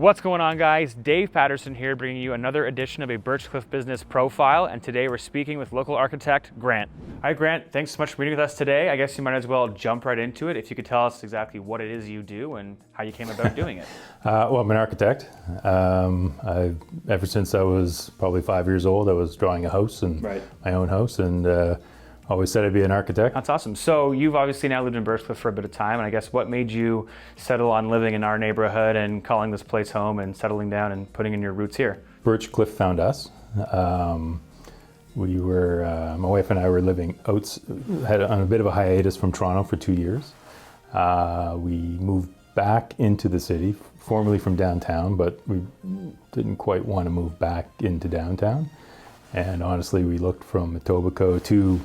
What's going on, guys? Dave Patterson here, bringing you another edition of a Birch Cliff Business Profile, and today we're speaking with local architect Grant. Hi Grant, thanks so much for meeting with us today. I guess you might as well jump right into it. If you could tell us exactly what it is you do and how you came about doing it. Well, I'm an architect. Ever since I was probably 5 years old, I was drawing a house, and my own house, and always said I'd be an architect. That's awesome. So you've obviously now lived in Birchcliff for a bit of time, and I guess what made you settle on living in our neighborhood and calling this place home and settling down and putting in your roots here? Birch Cliff found us. We were, my wife and I were living on a bit of a hiatus from Toronto for 2 years. We moved back into the city, formerly from downtown, but we didn't quite want to move back into downtown. And honestly, we looked from Etobicoke to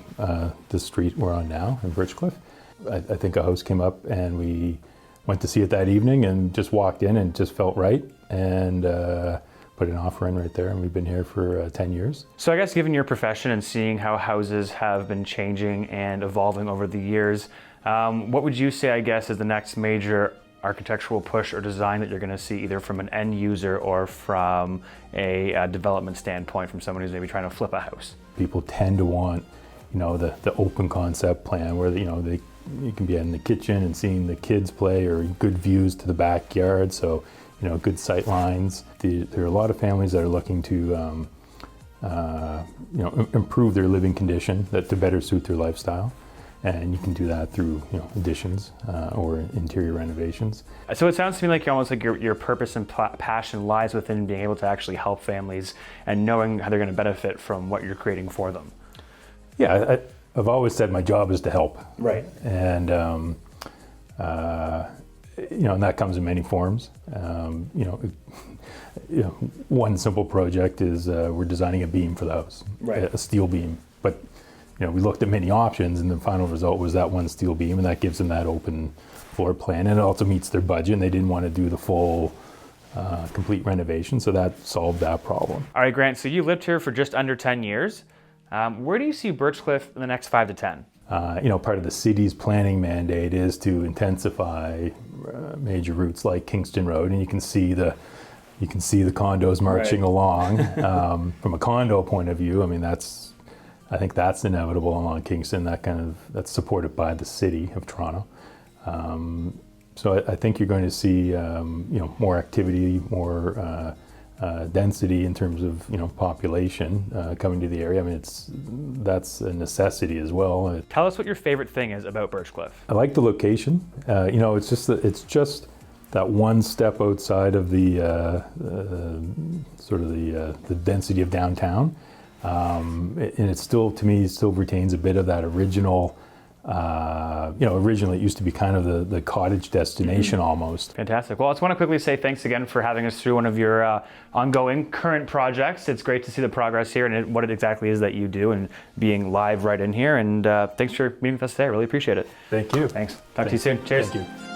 the street we're on now in Birchcliff. I think a house came up and we went to see it that evening and just walked in and just felt right, and put an offer in right there, and we've been here for 10 years. So I guess given your profession and seeing how houses have been changing and evolving over the years, what would you say, I guess, is the next major architectural push or design that you're going to see either from an end user or from a development standpoint from someone who's maybe trying to flip a house? People tend to want, the open concept plan where, you can be in the kitchen and seeing the kids play, or good views to the backyard. So, good sight lines. There are a lot of families that are looking to, improve their living condition to better suit their lifestyle. And you can do that through additions or interior renovations. So it sounds to me like you're almost like your purpose and passion lies within being able to actually help families and knowing how they're going to benefit from what you're creating for them. Yeah, I've always said my job is to help. Right. And and that comes in many forms. One simple project is we're designing a beam for the house, a steel beam, but we looked at many options, and the final result was that one steel beam, and that gives them that open floor plan, and it also meets their budget, and they didn't want to do the full complete renovation, so that solved that problem. All right, Grant, so you lived here for just under 10 years. Where do you see Birchcliff in the next 5 to 10? Part of the city's planning mandate is to intensify major routes like Kingston Road, and you can see the condos marching along. From a condo point of view, I think that's inevitable along Kingston. That's supported by the city of Toronto. So I think you're going to see more activity, more density in terms of population coming to the area. That's a necessity as well. Tell us what your favorite thing is about Birchcliff. I like the location. It's just that one step outside of the the density of downtown. And it still, to me, retains a bit of that original, originally it used to be kind of the cottage destination almost. Fantastic. Well, I just want to quickly say thanks again for having us through one of your ongoing current projects. It's great to see the progress here and what it exactly is that you do and being live right in here. And thanks for meeting with us today. I really appreciate it. Thank you. Thanks. Talk to you soon. Cheers. Thank you.